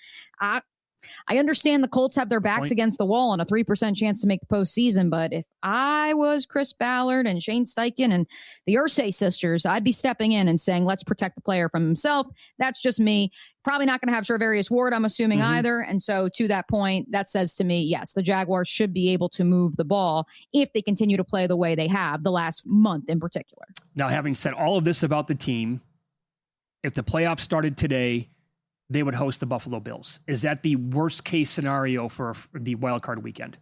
[SPEAKER 8] I understand the Colts have their backs against the wall and a 3% chance to make the postseason, but if I was Chris Ballard and Shane Steichen and the Irsay sisters, I'd be stepping in and saying, let's protect the player from himself. That's just me. Probably not going to have Charvarius Ward, I'm assuming, either. And so to that point, that says to me, yes, the Jaguars should be able to move the ball if they continue to play the way they have the last month in particular.
[SPEAKER 4] Now, having said all of this about the team, if the playoffs started today, they would host the Buffalo Bills. Is that the worst case scenario for the wild card weekend?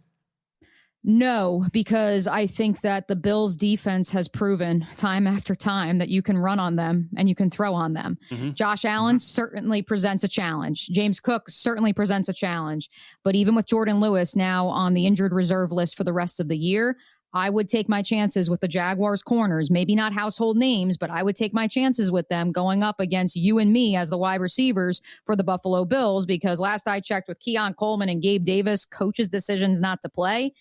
[SPEAKER 8] No, because I think that the Bills defense has proven time after time that you can run on them and you can throw on them. Josh Allen certainly presents a challenge. James Cook certainly presents a challenge. But even with Jordan Lewis now on the injured reserve list for the rest of the year, I would take my chances with the Jaguars corners, maybe not household names, but I would take my chances with them going up against you and me as the wide receivers for the Buffalo Bills, because last I checked with Keon Coleman and Gabe Davis, coaches' decisions not to play.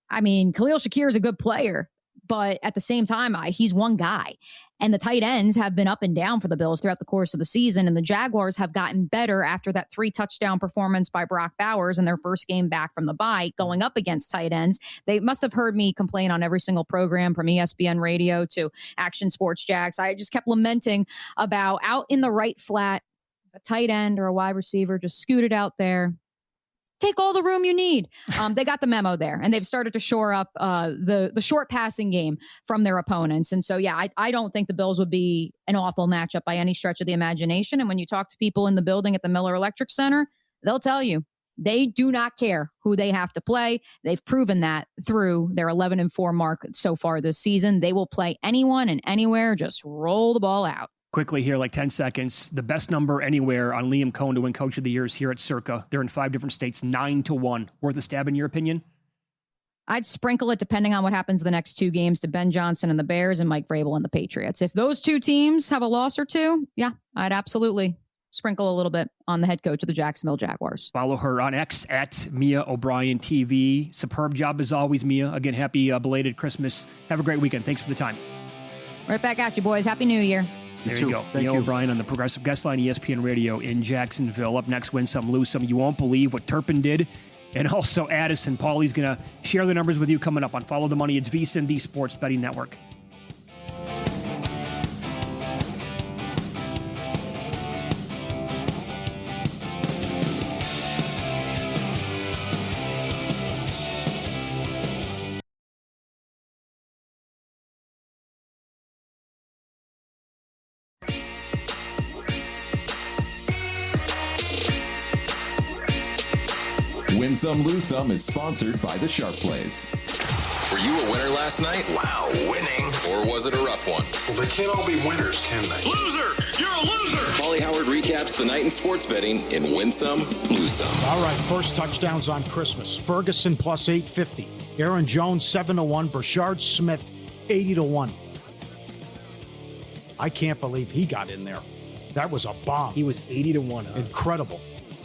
[SPEAKER 8] I mean, Khalil Shakir is a good player, but at the same time, he's one guy. And the tight ends have been up and down for the Bills throughout the course of the season. And the Jaguars have gotten better after that 3-touchdown performance by Brock Bowers in their first game back from the bye, going up against tight ends. They must have heard me complain on every single program from ESPN Radio to Action Sports Jags. I just kept lamenting about out in the right flat, a tight end or a wide receiver just scooted out there. Take all the room you need. They got the memo there, and they've started to shore up the short passing game from their opponents. And so, yeah, I don't think the Bills would be an awful matchup by any stretch of the imagination. And when you talk to people in the building at the Miller Electric Center, they'll tell you they do not care who they have to play. They've proven that through their 11-4 mark so far this season. They will play anyone and anywhere. Just roll the ball out.
[SPEAKER 4] Quickly here, like 10 seconds. The best number anywhere on Liam Cohen to win Coach of the Year is here at Circa. They're in 5 different states, 9-1. Worth a stab in your opinion?
[SPEAKER 8] I'd sprinkle it depending on what happens the next 2 games to Ben Johnson and the Bears and Mike Vrabel and the Patriots. If those 2 teams have a loss or 2, yeah, I'd absolutely sprinkle a little bit on the head coach of the Jacksonville Jaguars.
[SPEAKER 4] Follow her on X at Mia O'Brien TV. Superb job as always, Mia. Again, happy belated Christmas. Have a great weekend. Thanks for the time.
[SPEAKER 8] Right back at you, boys. Happy New Year.
[SPEAKER 4] There you go. Mia O'Brien on the Progressive Guest Line, ESPN Radio in Jacksonville. Up next, Win Some, Lose Some. You won't believe what Turpin did. And also Addison. Pauly's going to share the numbers with you coming up on Follow the Money. It's VSiN, the Sports Betting Network.
[SPEAKER 9] Win Some, Lose Some is sponsored by the Sharp Plays. Were you a winner last night?
[SPEAKER 2] Wow, winning.
[SPEAKER 9] Or was it a rough one?
[SPEAKER 2] Well, they can't all be winners, can they?
[SPEAKER 1] Loser! You're a loser!
[SPEAKER 9] Pauly Howard recaps the night in sports betting in Win Some, Lose Some.
[SPEAKER 5] All right, first touchdowns on Christmas. Ferguson plus 850. Aaron Jones 7-1. Brashard Smith 80-1. I can't believe he got in there. That was a bomb.
[SPEAKER 4] He was 80-1. Huh?
[SPEAKER 5] Incredible.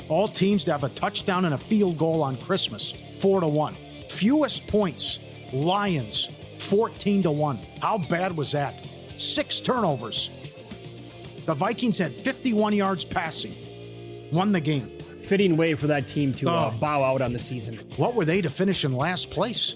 [SPEAKER 5] All teams to have a touchdown and a field goal on Christmas, 4-1. Fewest points, Lions, 14-1. How bad was that? 6 turnovers. The Vikings had 51 yards passing. Won the game.
[SPEAKER 4] Fitting way for that team to bow out on the season.
[SPEAKER 5] What were they to finish in last place?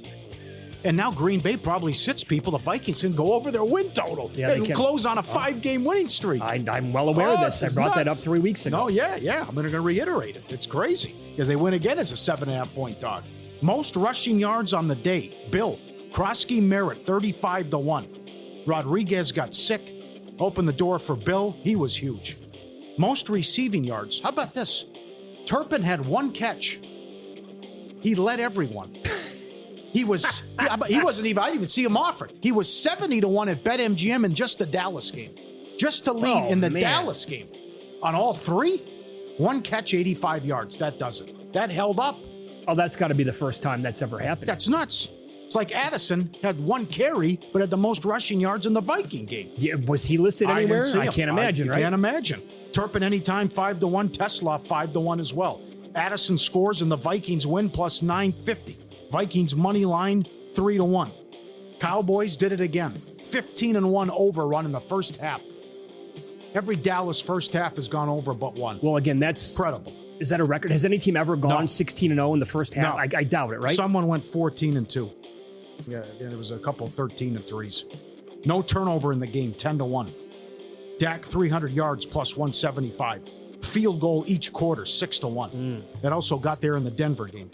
[SPEAKER 5] And now Green Bay probably sits people. The Vikings can go over their win total and close on a 5-game winning streak.
[SPEAKER 4] I'm well aware of this. I brought that up 3 weeks ago.
[SPEAKER 5] No, yeah. I'm going to reiterate it. It's crazy because they win again as a 7.5-point dog. Most rushing yards on the day. Bill, Krosky Merritt, 35-1. Rodriguez got sick. Opened the door for Bill. He was huge. Most receiving yards. How about this? Turpin had 1 catch. He led everyone. He wasn't even, I didn't even see him offered. He was 70-1 at BetMGM in just the Dallas game. Just to lead in the Dallas game. On all 3, 1 catch, 85 yards. That doesn't. That held up.
[SPEAKER 4] Oh, that's got to be the first time that's ever happened.
[SPEAKER 5] That's nuts. It's like Addison had 1 carry, but had the most rushing yards in the Viking game.
[SPEAKER 4] Yeah, was he listed anywhere? I can't imagine, right?
[SPEAKER 5] I can't imagine. Turpin anytime, 5-1. Tesla, 5-1 as well. Addison scores and the Vikings win plus 950. Vikings money line, 3-1. Cowboys did it again. 15-1 overrun in the first half. Every Dallas first half has gone over but 1.
[SPEAKER 4] Well, again, that's
[SPEAKER 5] incredible.
[SPEAKER 4] Is that a record? Has any team ever gone 16-0 in the first half?
[SPEAKER 5] No.
[SPEAKER 4] I doubt it, right?
[SPEAKER 5] Someone went 14-2. Yeah, and it was a couple 13-3s. No turnover in the game, 10-1. Dak 300 yards plus 175. Field goal each quarter, 6-1. That also got there in the Denver game.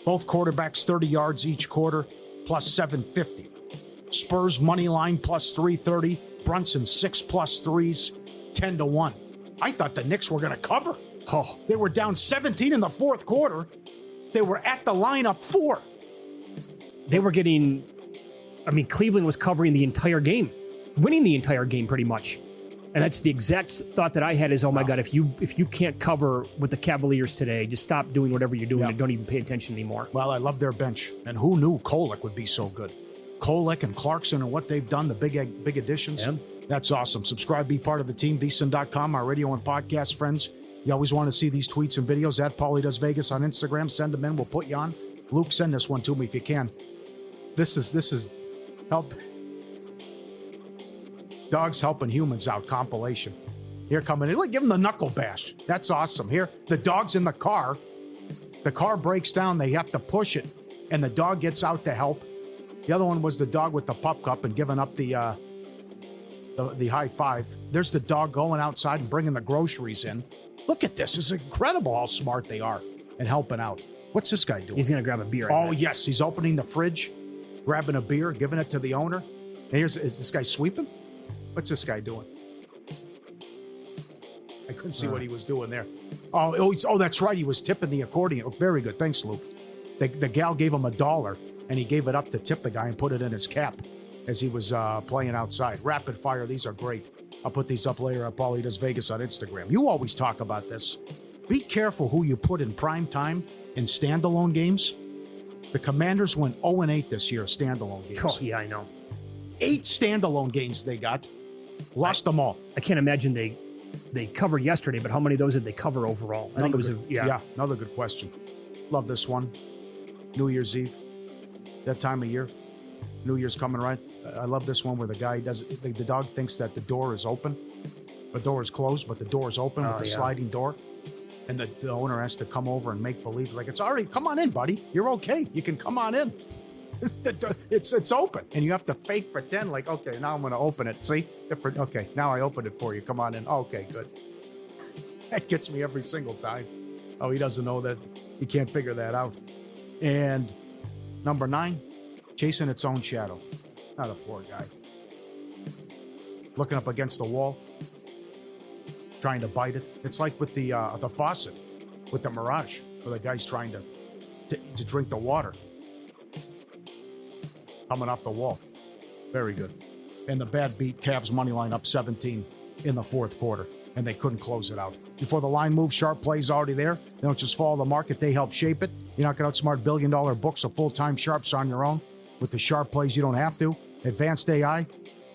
[SPEAKER 5] Both quarterbacks 30 yards each quarter, plus 750. Spurs money line plus 330. Brunson 6 plus 3s, 10-1. I thought the Knicks were going to cover. Oh, they were down 17 in the fourth quarter. They were at the line up 4.
[SPEAKER 4] They were getting, Cleveland was covering the entire game, winning the entire game pretty much. And that's the exact thought that I had is, oh my God, if you can't cover with the Cavaliers today, just stop doing whatever you're doing and don't even pay attention anymore.
[SPEAKER 5] Well, I love their bench. And who knew Kolek would be so good? Kolek and Clarkson and what they've done, the big additions. Yeah. That's awesome. Subscribe, be part of the team, vsin.com, our radio and podcast friends. You always want to see these tweets and videos at Pauly Does Vegas on Instagram. Send them in. We'll put you on. Luke, send this one to me if you can. This is help. Dogs Helping Humans Out compilation. Here coming in. Look, give them the knuckle bash. That's awesome. Here, the dog's in the car. The car breaks down. They have to push it, and the dog gets out to help. The other one was the dog with the pup cup and giving up the high five. There's the dog going outside and bringing the groceries in. Look at this. It's incredible how smart they are and helping out. What's this guy doing?
[SPEAKER 4] He's going to grab a beer.
[SPEAKER 5] Oh, yes. He's opening the fridge, grabbing a beer, giving it to the owner. And is this guy sweeping? What's this guy doing? I couldn't see what he was doing there. Oh, that's right. He was tipping the accordion. Oh, very good. Thanks, Luke. The gal gave him $1, and he gave it up to tip the guy and put it in his cap as he was playing outside. Rapid fire. These are great. I'll put these up later at Pauly Does Vegas on Instagram. You always talk about this. Be careful who you put in prime time in standalone games. The Commanders went 0-8 this year, standalone games.
[SPEAKER 4] Oh, yeah, I know.
[SPEAKER 5] 8 standalone games they got. Lost them all.
[SPEAKER 4] I can't imagine they covered yesterday, but how many of those did they cover overall? I think it was
[SPEAKER 5] another good question. Love this one. New Year's Eve. That time of year. New Year's coming, right? I love this one where the guy the dog thinks that the door is open. The door is closed, but the door is open with the sliding door. And the owner has to come over and make believe like, it's already, come on in, buddy. You're okay. You can come on in. It's open. And you have to fake pretend like, okay, now I'm going to open it. See? Okay, now I opened it for you. Come on in. Okay, good. That gets me every single time. Oh, he doesn't know that. He can't figure that out. And number 9, chasing its own shadow. Not a poor guy. Looking up against the wall. Trying to bite it. It's like with the faucet, with the Mirage, where the guy's trying to drink the water. coming off the wall. Very good. And the bad beat Cavs money line up 17 in the fourth quarter, and they couldn't close it out. Before the line moves, sharp plays already there. They don't just follow the market, they help shape it. You're not going to outsmart billion-dollar books of full-time sharps on your own. With the sharp plays, you don't have to. Advanced AI,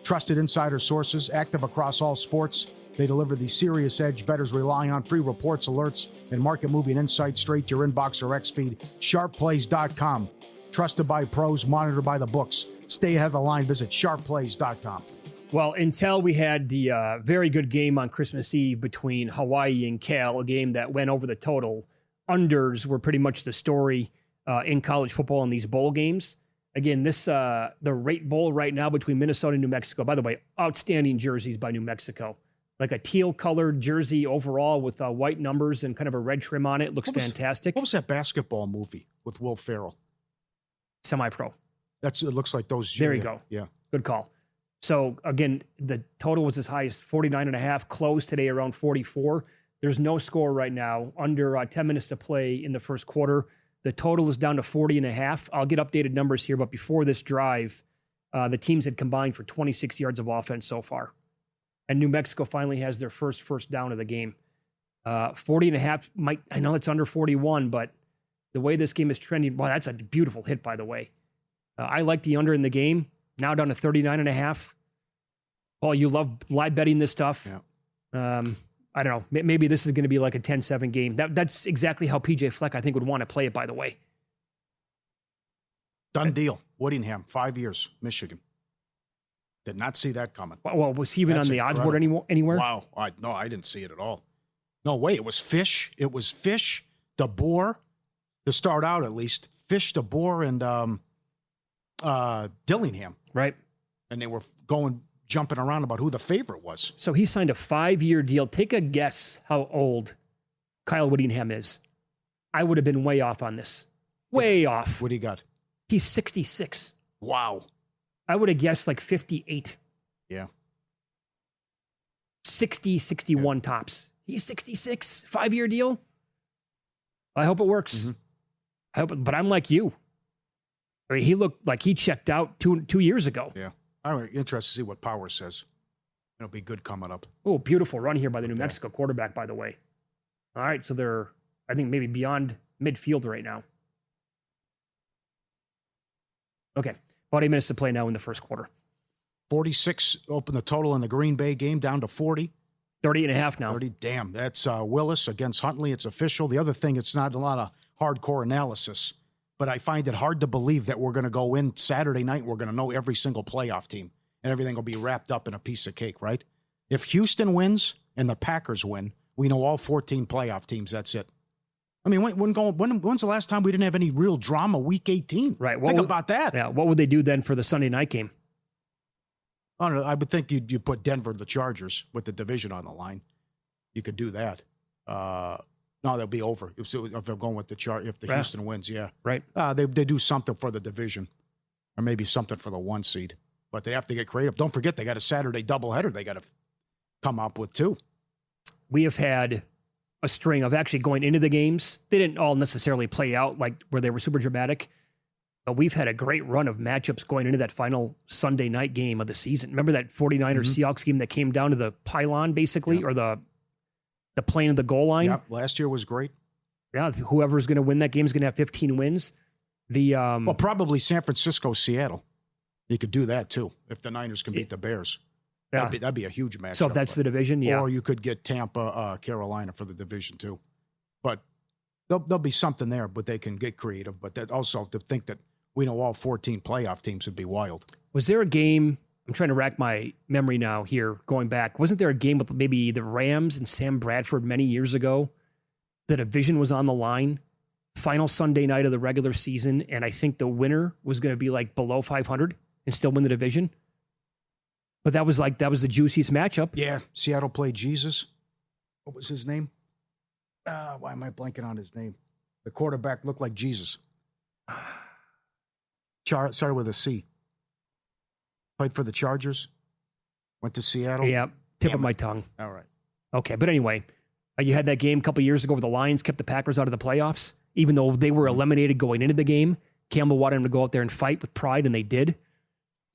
[SPEAKER 5] trusted insider sources, active across all sports. They deliver the serious edge bettors rely on, free reports, alerts, and market-moving insights straight to your inbox or X-feed. SharpPlays.com. Trusted by pros, monitored by the books. Stay ahead of the line. Visit SharpPlays.com.
[SPEAKER 4] Well, until we had the very good game on Christmas Eve between Hawaii and Cal, a game that went over the total. Unders were pretty much the story in college football in these bowl games. Again, the rate bowl right now between Minnesota and New Mexico. By the way, outstanding jerseys by New Mexico. Like a teal-colored jersey overall with white numbers and kind of a red trim on it. Looks fantastic.
[SPEAKER 5] What was that basketball movie with Will Ferrell?
[SPEAKER 4] Semi-pro.
[SPEAKER 5] It looks like those.
[SPEAKER 4] There you go.
[SPEAKER 5] Yeah.
[SPEAKER 4] Good call. So, again, the total was as high as 49.5, closed today around 44. There's no score right now. Under 10 minutes to play in the first quarter. The total is down to 40.5. I'll get updated numbers here, but before this drive, the teams had combined for 26 yards of offense so far. And New Mexico finally has their first down of the game. 40.5 I know it's under 41, but the way this game is trending, wow, that's a beautiful hit, by the way. I like the under in the game. Now down to 39.5. Paul, you love live betting this stuff.
[SPEAKER 5] Yeah.
[SPEAKER 4] I don't know. Maybe this is going to be like a 10-7 game. That's exactly how PJ Fleck, I think, would want to play it, by the way.
[SPEAKER 5] Done deal. Woodingham, 5 years, Michigan. Did not see that coming.
[SPEAKER 4] Well, was he even on the odds board anywhere?
[SPEAKER 5] Wow. No, I didn't see it at all. No way. It was Fish. DeBoer, to start out at least. Fish, DeBoer, and Dillingham.
[SPEAKER 4] Right.
[SPEAKER 5] And they were jumping around about who the favorite was.
[SPEAKER 4] So he signed a 5-year deal. Take a guess how old Kyle Whittingham is. I would have been way off on this. Way off.
[SPEAKER 5] What do you got?
[SPEAKER 4] He's 66.
[SPEAKER 5] Wow.
[SPEAKER 4] I would have guessed like 58.
[SPEAKER 5] Yeah.
[SPEAKER 4] 60, 61 tops. He's 66. 5-year deal. I hope it works.
[SPEAKER 5] Mm-hmm.
[SPEAKER 4] But I'm like you. I mean, he looked like he checked out two years ago.
[SPEAKER 5] Yeah. I'm interested to see what Power says. It'll be good coming up.
[SPEAKER 4] Oh, beautiful run here by the New Mexico quarterback, by the way. All right, so they're, I think, maybe beyond midfield right now. Okay, about 8 minutes to play now in the first quarter.
[SPEAKER 5] 46 open the total in the Green Bay game, down to 40.
[SPEAKER 4] 38.5 now.
[SPEAKER 5] 30, damn. That's Willis against Huntley. It's official. The other thing, it's not a lot of hardcore analysis, but I find it hard to believe that we're going to go in Saturday night and we're going to know every single playoff team and everything will be wrapped up in a piece of cake, right? If Houston wins and the Packers win, we know all 14 playoff teams. That's it. I mean, when's the last time we didn't have any real drama week 18?
[SPEAKER 4] Right.
[SPEAKER 5] Think about that.
[SPEAKER 4] Yeah. What would they do then for the Sunday night game?
[SPEAKER 5] I don't know. I would think you put Denver, the Chargers, with the division on the line. You could do that. No, they'll be over if they're going with if the Houston wins. Yeah,
[SPEAKER 4] right.
[SPEAKER 5] They do something for the division, or maybe something for the 1 seed. But they have to get creative. Don't forget they got a Saturday doubleheader. They got to come up with too.
[SPEAKER 4] We have had a string of actually going into the games. They didn't all necessarily play out like where they were super dramatic. But we've had a great run of matchups going into that final Sunday night game of the season. Remember that 49ers Seahawks game that came down to the pylon, basically, or the plane of the goal line?
[SPEAKER 5] Yeah, last year was great.
[SPEAKER 4] Yeah, whoever's going to win that game is going to have 15 wins.
[SPEAKER 5] Well, probably San Francisco, Seattle. You could do that, too, if the Niners can beat the Bears.
[SPEAKER 4] Yeah.
[SPEAKER 5] That'd be a huge matchup.
[SPEAKER 4] So if that's the division, yeah.
[SPEAKER 5] Or you could get Tampa, Carolina for the division, too. But there'll be something there, but they can get creative. But that also, to think that we know all 14 playoff teams would be wild.
[SPEAKER 4] Was there a game, I'm trying to rack my memory now here, going back. Wasn't there a game with maybe the Rams and Sam Bradford many years ago? The division was on the line. Final Sunday night of the regular season, and I think the winner was going to be like below 500 and still win the division. But that was the juiciest matchup.
[SPEAKER 5] Yeah, Seattle played Jesus. What was his name? Why am I blanking on his name? The quarterback looked like Jesus. Started with a C. Played for the Chargers. Went to Seattle.
[SPEAKER 4] Yeah, tip of my tongue.
[SPEAKER 5] All right.
[SPEAKER 4] Okay, but anyway, you had that game a couple years ago where the Lions kept the Packers out of the playoffs, even though they were eliminated going into the game. Campbell wanted them to go out there and fight with pride, and they did.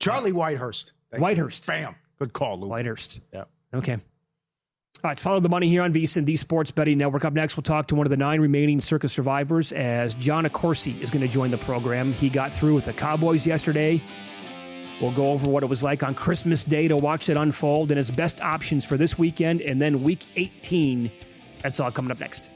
[SPEAKER 5] Charlie Whitehurst.
[SPEAKER 4] Whitehurst.
[SPEAKER 5] Bam. Good call, Lou.
[SPEAKER 4] Whitehurst.
[SPEAKER 5] Yeah.
[SPEAKER 4] Okay. All right, let's follow the money here on VSiN, the Sports Betting Network. Up next, we'll talk to one of the 9 remaining Circus survivors as John Accorsi is going to join the program. He got through with the Cowboys yesterday. We'll go over what it was like on Christmas Day to watch it unfold and his best options for this weekend and then Week 18. That's all coming up next.